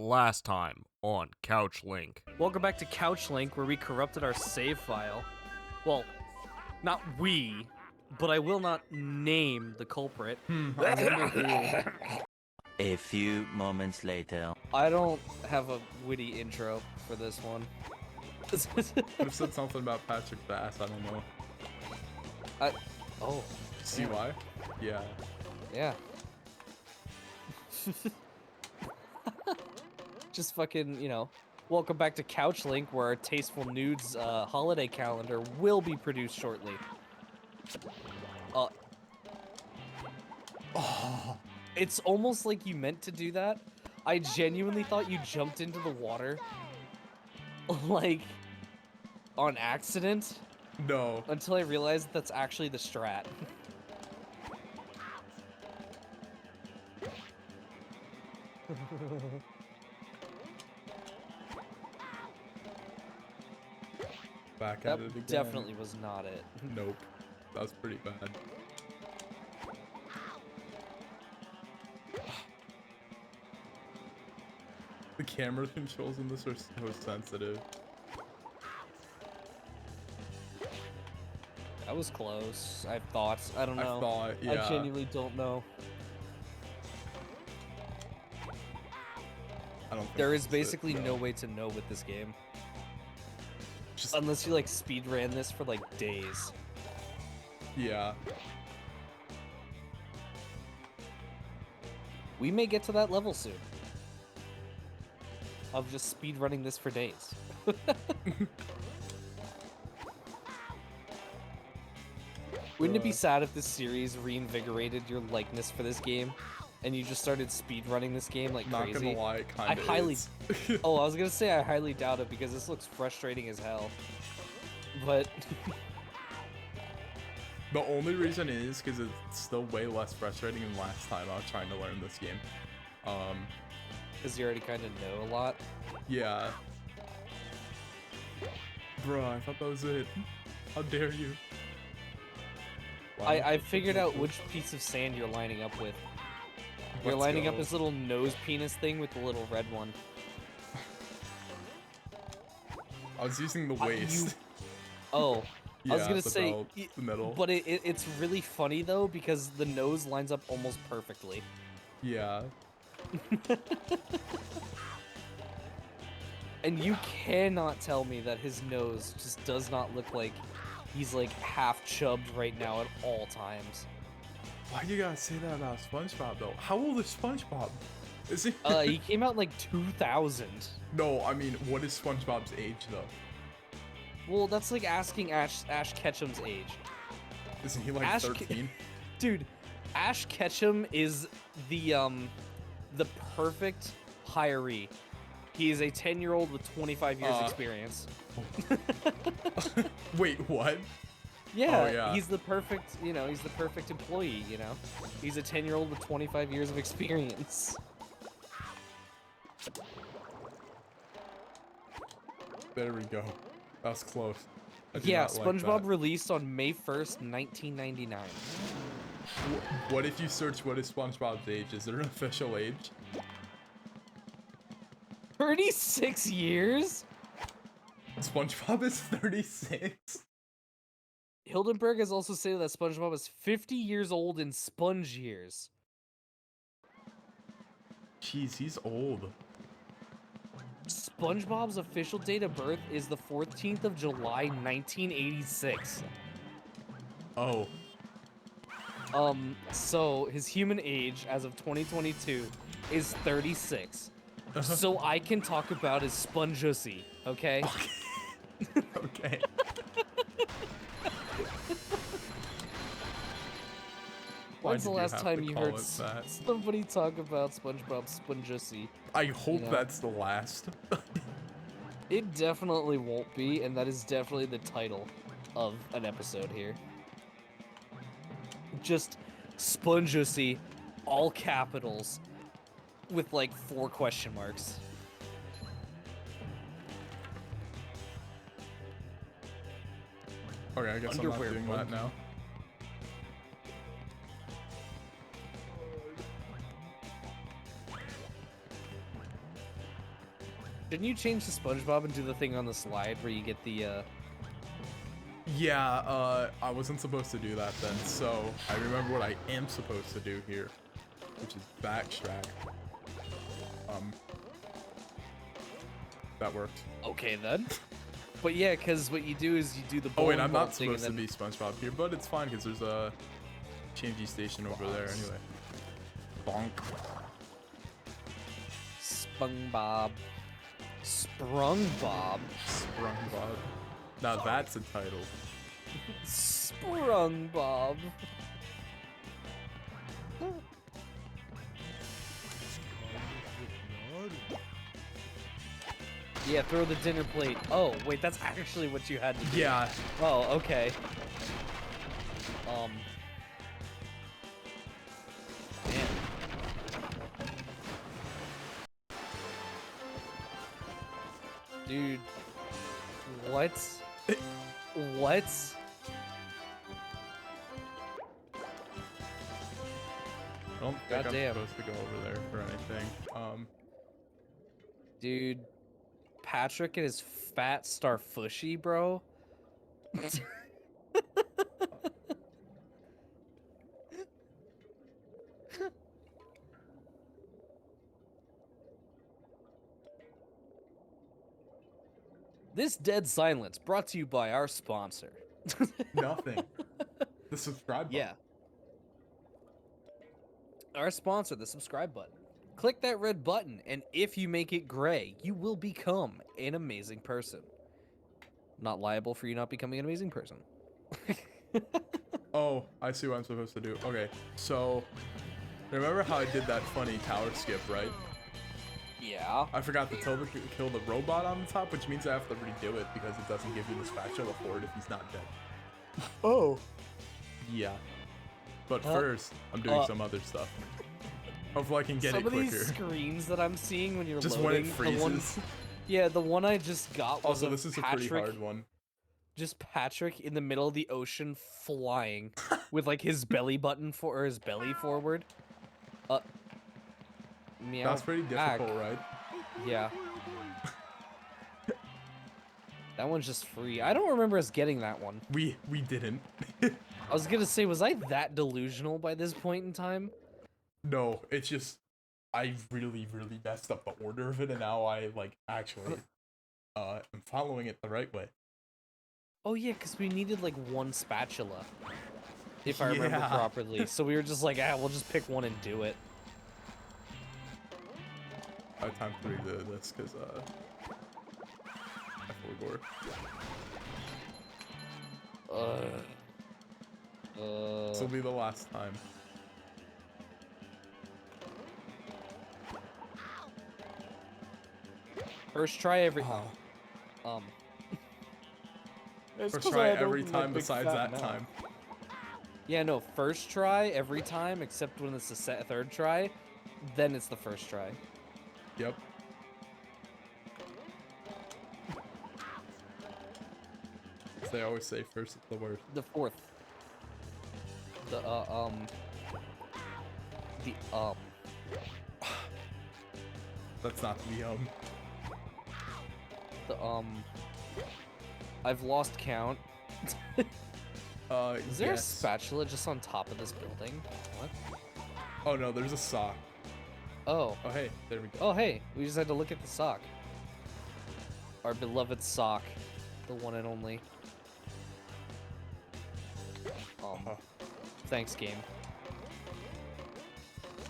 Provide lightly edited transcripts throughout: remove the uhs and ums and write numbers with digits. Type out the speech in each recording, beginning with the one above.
Last time on CouchLink. Welcome back to CouchLink, where we corrupted our save file. Well, not we, but I will not name the culprit. I wonder who. A few moments later. I don't have a witty intro for this one. Could have said something about Patrick Bass. I don't know. Oh. See why? Yeah. Yeah. Just fucking, welcome back to CouchLink, where our Tasteful Nudes holiday calendar will be produced shortly. It's almost like you meant to do that. I genuinely thought you jumped into the water, like, on accident. No. Until I realized that's actually the strat. Back That at it again. definitely was not it. Nope. That was pretty bad. The camera controls in this are so sensitive. That was close. I have thoughts. I don't know. I thought, yeah. I genuinely don't know. I don't think There is that's basically it, no way to know with this game. Just, Unless you, like, speed ran this for, like, days. yeah. We may get to that level soon. Of just speed running this for days. Wouldn't it be sad if this series reinvigorated your likeness for this game, and you just started speedrunning this game like Not crazy? gonna lie, it kinda I is. Oh, I was gonna say I highly doubt it because this looks frustrating as hell. But The only reason is because it's still way less frustrating than last time I was trying to learn this game. because you already kind of know a lot. Yeah. Bruh, I thought that was it. How dare you? Wow. I figured out which piece of sand you're lining up with. You're Let's lining up go. this little nose penis thing with the little red one. I was using the waist. Oh, Yeah, I was gonna the say, belt, the middle. but it's really funny though because the nose lines up almost perfectly. Yeah. And you cannot tell me that his nose just does not look like he's like half chubbed right now at all times. Why you gotta say that about SpongeBob though? How old is SpongeBob? Is he? He came out in like 2000. No, I mean, what is SpongeBob's age though? Well, that's like asking Ash Ketchum's age. Isn't he like Ash 13? Dude, Ash Ketchum is the perfect hiree. He is a 10-year-old with 25 years experience. Wait, what? Yeah, Oh, yeah. he's the perfect, he's the perfect employee, He's a 10-year-old with 25 years of experience. There we go. That was close. I do Yeah, not like SpongeBob that. released on May 1st, 1999. What if you search what is SpongeBob's age? Is there an official age? 36 years? SpongeBob is 36? Hildenberg has also stated that SpongeBob is 50 years old in sponge years. Jeez, he's old. SpongeBob's official date of birth is the 14th of July, 1986. Oh. So his human age as of 2022 is 36. So I can talk about his spongeousy, okay? Okay. When's the Why did last have time to you call heard it that? somebody talk about SpongeBob's spongeousy? I hope know? that's the last. It definitely won't be, and that is definitely the title of an episode here. Just spongeousy, all capitals, with like 4 question marks. Okay, I guess Underwear I'm not doing that now. Didn't you change to SpongeBob and do the thing on the slide where you get the Yeah, I wasn't supposed to do that then, so I remember what I am supposed to do here, which is backtrack. That worked. Okay then. But yeah, because what you do is you do the Oh wait, bowling I'm ball not thing and supposed to be SpongeBob here, but it's fine because there's a changey station over there anyway. Bonk. Sprung Bob. Sprung Bob. Sprung Bob. Now that's a title. Sprung Bob. Yeah, throw the dinner plate. Oh, wait, that's actually what you had to do. Yeah. Oh, okay. Man. Dude. What? What? I don't think I'm Goddamn. supposed to go over there for anything. Dude. Patrick and his fat starfushy, bro. This dead silence brought to you by our sponsor. Nothing. The subscribe button. Yeah. Our sponsor, the subscribe button. Click that red button, and if you make it gray, you will become an amazing person. Not liable for you not becoming an amazing person. Oh, I see what I'm supposed to do. Okay, so remember how I did that funny tower skip, right? Yeah. I forgot to kill the robot on the top, which means I have to redo it because it doesn't give you the spatula for it if he's not dead. Oh. Yeah. But first, I'm doing some other stuff. Hopefully I can get Some it of quicker. these screens that I'm seeing when you're Just loading, when it freezes. Yeah, the one I just got was Also, this is a pretty hard one. Just Patrick in the middle of the ocean flying with like his belly button or his belly forward. Meow. That's pretty difficult, right? Yeah. That one's just free. I don't remember us getting that one. We didn't. I was gonna say, was I that delusional by this point in time? No, it's just I really messed up the order of it, and now I like actually am following it the right way. Oh yeah, because we needed like one spatula, if I remember Yeah. properly. So we were just like, we'll just pick one and do it. I have time to redo this because I forgot. This will be the last time. First try every. First try every time besides that time. Yeah, no, first try every time except when it's the third try, then it's the first try. Yep. As they always say, first is the worst. The fourth. That's not the I've lost count. Is there a yes. spatula just on top of this building? What? Oh no, there's a sock. Oh. Oh hey, there we go. Oh hey, we just had to look at the sock. Our beloved sock. The one and only. Thanks, game.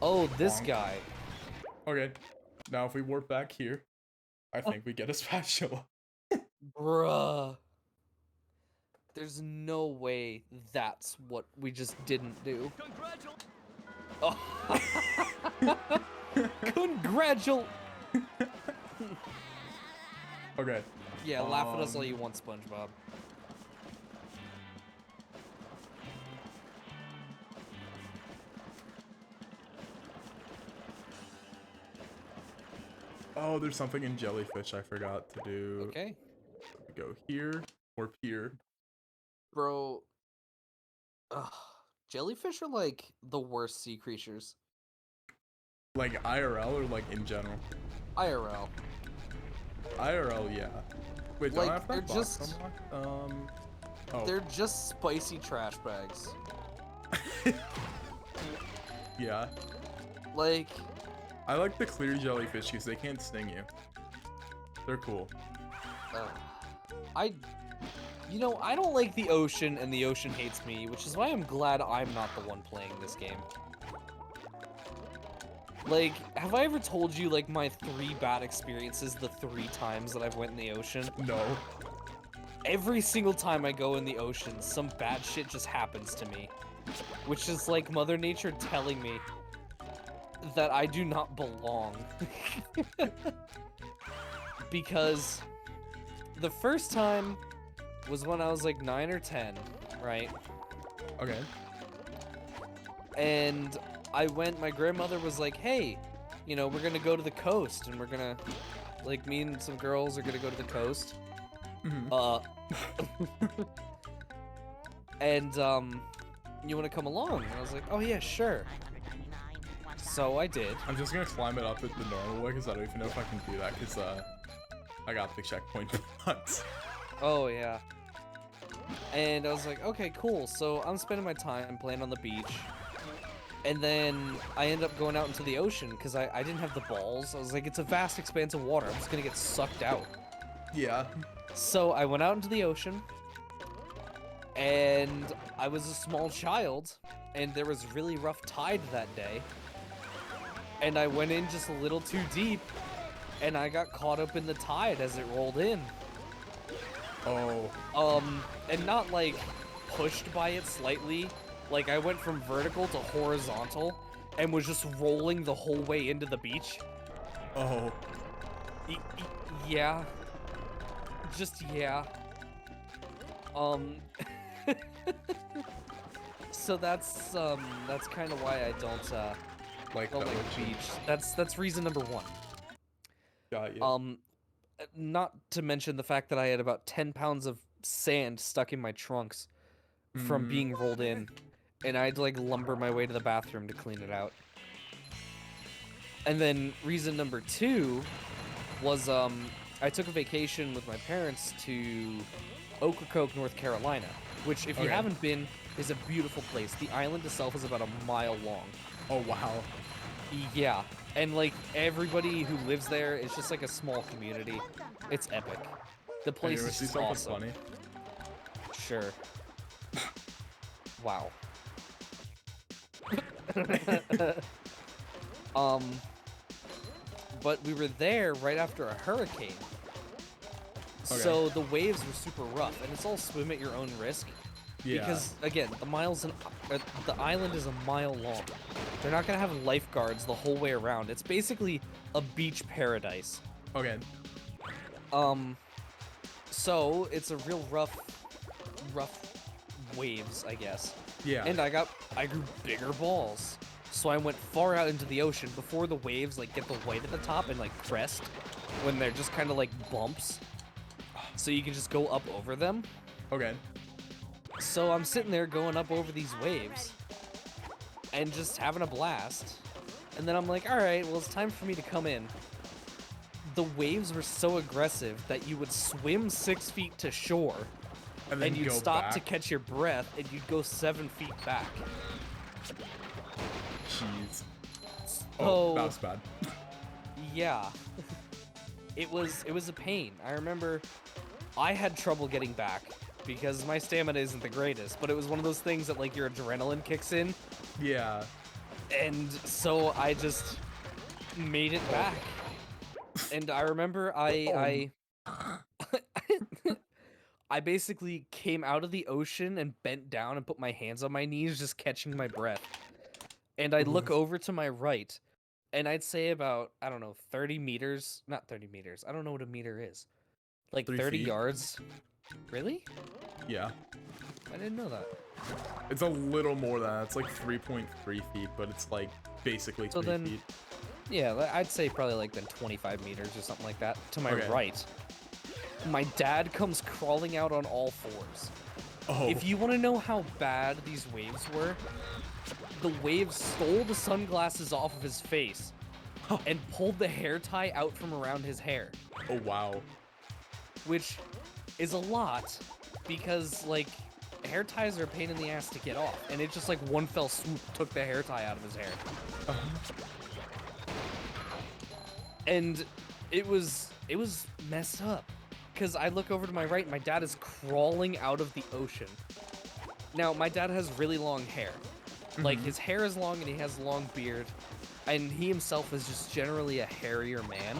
Oh, this Bonk. guy. Okay, now if we warp back here, I think we get a spatula. Bruh. There's no way that's what we just didn't do. Oh. Congratulate. Okay. Yeah, laugh at us all you want, SpongeBob. Oh, there's something in jellyfish I forgot to do. Okay. We go here or here. Bro. Ugh. Jellyfish are like the worst sea creatures. Like IRL or like in general? IRL. IRL, yeah. Wait, Like, don't I have they're that box just- unlocked? Oh. They're just spicy trash bags. Yeah. Like, I like the clear jellyfish because they can't sting you. They're cool. I don't like the ocean, and the ocean hates me, which is why I'm glad I'm not the one playing this game. Like, have I ever told you, like, my 3 bad experiences the 3 times that I've went in the ocean? No. Every single time I go in the ocean, some bad shit just happens to me. Which is like Mother Nature telling me that I do not belong. Because the first time was when I was like 9 or 10, right? Okay. And I went, my grandmother was like, hey, you know, we're gonna go to the coast, and we're gonna, like, me and some girls are gonna go to the coast. And, you wanna come along? And I was like, oh yeah, sure. So I did. I'm just gonna climb it up at the normal way because I don't even know if I can do that because I got the checkpoint blocks. Oh yeah. And I was like, okay, cool. So I'm spending my time playing on the beach. And then I end up going out into the ocean because I didn't have the balls. I was like, it's a vast expanse of water. I'm just gonna get sucked out. Yeah. So I went out into the ocean, and I was a small child, and there was really rough tide that day. And I went in just a little too deep, and I got caught up in the tide as it rolled in. Oh. And not like pushed by it slightly. Like I went from vertical to horizontal and was just rolling the whole way into the beach. Oh. Yeah. Just yeah. So that's kind of why I don't Like like the the ocean. beach. That's reason number 1. Got you. Not to mention the fact that I had about 10 pounds of sand stuck in my trunks from being rolled in, and I had to like lumber my way to the bathroom to clean it out. And then reason number 2 was I took a vacation with my parents to Ocracoke, North Carolina, which if you Okay. haven't been, is a beautiful place. The island itself is about a mile long. Oh wow. Yeah, and like everybody who lives there is just like a small community. It's epic. The Hey, place you wanna is see just something awesome. funny? Sure. Wow. But we were there right after a hurricane. Okay. So the waves were super rough, and it's all swim at your own risk. Yeah. Because again, the island is a mile long. They're not gonna have lifeguards the whole way around. It's basically a beach paradise. Okay. So it's a real rough waves, I guess. Yeah. And I grew bigger balls. So I went far out into the ocean before the waves like get the white at the top and like crest when they're just kind of like bumps. So you can just go up over them. Okay. So I'm sitting there going up over these waves and just having a blast. And then I'm like, all right, well, it's time for me to come in. The waves were so aggressive that you would swim 6 feet to shore And then and you'd go stop back. to catch your breath and you'd go 7 feet back. Jeez. Oh, that was bad. yeah. It was a pain. I remember I had trouble getting back because my stamina isn't the greatest, but it was one of those things that like your adrenaline kicks in, Yeah. and so I just made it back. And I remember I basically came out of the ocean and bent down and put my hands on my knees just catching my breath. And I'd look over to my right, and I'd say about, I don't know, 30 meters, not 30 meters, I don't know what a meter is. Like 3 30 feet. yards. Really? Yeah. I didn't know that. It's a little more than that. It's like 3.3 feet, but it's like basically So 3 then- feet. Yeah, I'd say probably like then 25 meters or something like that to my Okay. right. My dad comes crawling out on all fours. Oh. If you want to know how bad these waves were, the waves stole the sunglasses off of his face and pulled the hair tie out from around his hair, Oh wow. which is a lot because like hair ties are a pain in the ass to get off, and it just like one fell swoop took the hair tie out of his hair. And it was messed up because I look over to my right and my dad is crawling out of the ocean. Now my dad has really long hair. Like his hair is long and he has a long beard, and he himself is just generally a hairier man.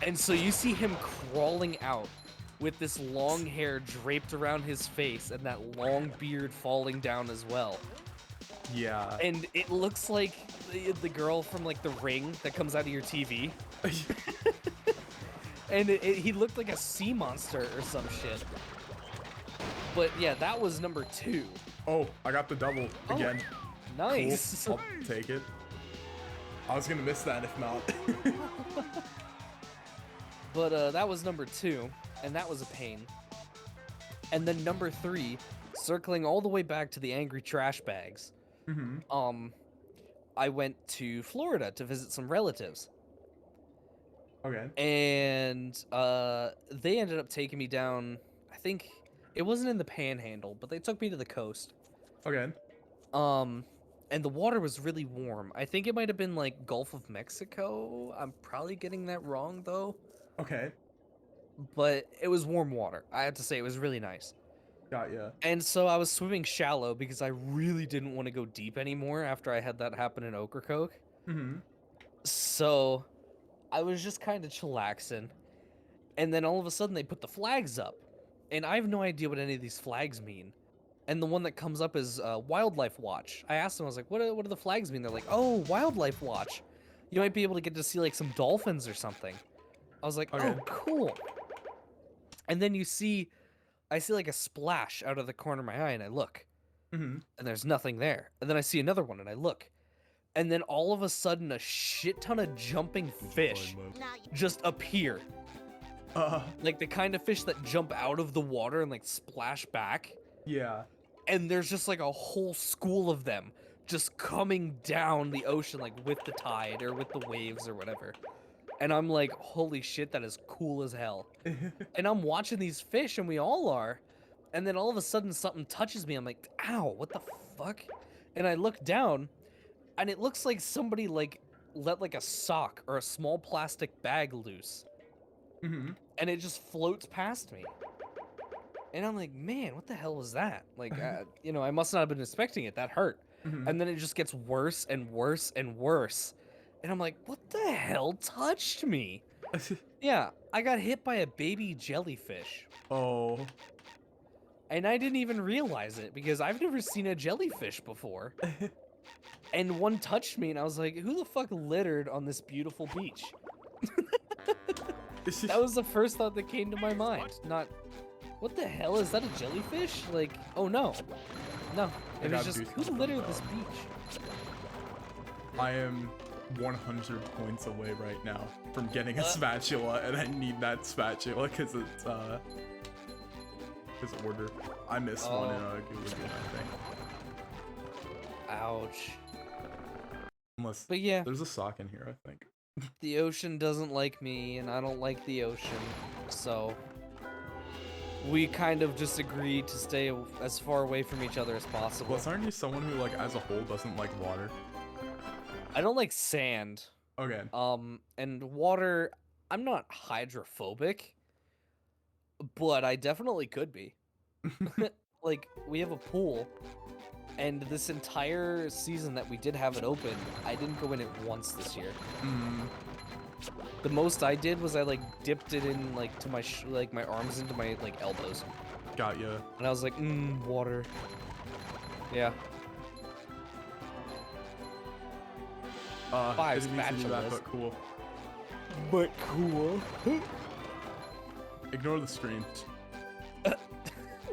And so you see him crawling out with this long hair draped around his face and that long beard falling down as well. Yeah. And it looks like the girl from like The Ring that comes out of your TV. And he looked like a sea monster or some shit. But yeah, that was number 2. Oh, I got the double again. Nice. Cool. I'll take it. I was gonna miss that if not. But that was number 2, and that was a pain. And then number 3, circling all the way back to the angry trash bags. I went to Florida to visit some relatives. Okay. And they ended up taking me down, I think it wasn't in the Panhandle, but they took me to the coast. Okay. And the water was really warm. I think it might have been like Gulf of Mexico. I'm probably getting that wrong though. Okay. But it was warm water. I have to say it was really nice. Got ya. And so I was swimming shallow because I really didn't want to go deep anymore after I had that happen in Ocracoke. So I was just kind of chillaxing. And then all of a sudden they put the flags up. And I have no idea what any of these flags mean. And the one that comes up is Wildlife Watch. I asked them, I was like, what do the flags mean? They're like, oh, Wildlife Watch. You might be able to get to see like some dolphins or something. I was like, Okay. oh, cool. And then I see like a splash out of the corner of my eye and I look. And there's nothing there. And then I see another one and I look. And then all of a sudden a shit ton of jumping fish just appear. Like the kind of fish that jump out of the water and like splash back. Yeah. And there's just like a whole school of them just coming down the ocean like with the tide or with the waves or whatever. And I'm like, holy shit, that is cool as hell. And I'm watching these fish and we all are. And then all of a sudden something touches me. I'm like, ow, what the fuck? And I look down and it looks like somebody like let like a sock or a small plastic bag loose. And it just floats past me. And I'm like, man, what the hell was that? Like, you know, I must not have been expecting it. That hurt. And then it just gets worse and worse and worse. And I'm like, what the hell touched me? Yeah, I got hit by a baby jellyfish. Oh. And I didn't even realize it because I've never seen a jellyfish before. And one touched me and I was like, who the fuck littered on this beautiful beach? That was the first thought that came to my mind. Not, what the hell, is that a jellyfish? Like, oh no. No, it was just, who littered this beach? I am 100 points away right now from getting a spatula, and I need that spatula because it's order. I missed one in a Google, I think. Ouch. Unless But yeah, there's a sock in here, I think. the ocean doesn't like me, and I don't like the ocean, so we kind of just agreed to stay as far away from each other as possible. Plus, aren't you someone who, like, as a whole, doesn't like water? I don't like sand. Okay. And water, I'm not hydrophobic, but I definitely could be. Like, we have a pool, and this entire season that we did have it open, I didn't go in it once this year. The most I did was I like dipped it in like to my my arms into my like elbows. Got ya. And I was like, water. Yeah. 5 didn't mean to do that, spatulas. but cool. But cool. Ignore the screen.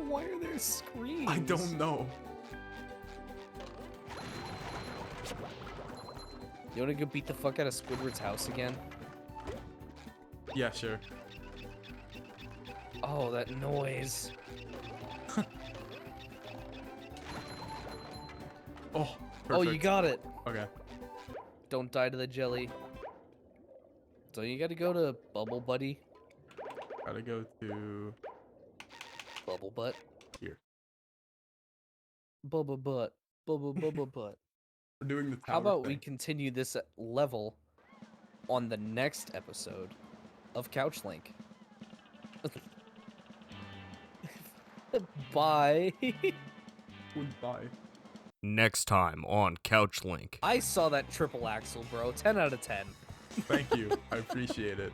Why are there screens? I don't know. You wanna go beat the fuck out of Squidward's house again? Yeah, sure. Oh, that noise. Oh, perfect. Oh, you got it. Okay. Don't die to the jelly. So you gotta go to Bubble Buddy. Gotta go to Bubble Butt. here. Bubble Butt. Bubble Butt. We're doing the tower How about we thing. continue this level on the next episode of CouchLink? Bye. Goodbye. Next time on CouchLink. I saw that triple axle, bro. 10 out of 10. Thank you. I appreciate it.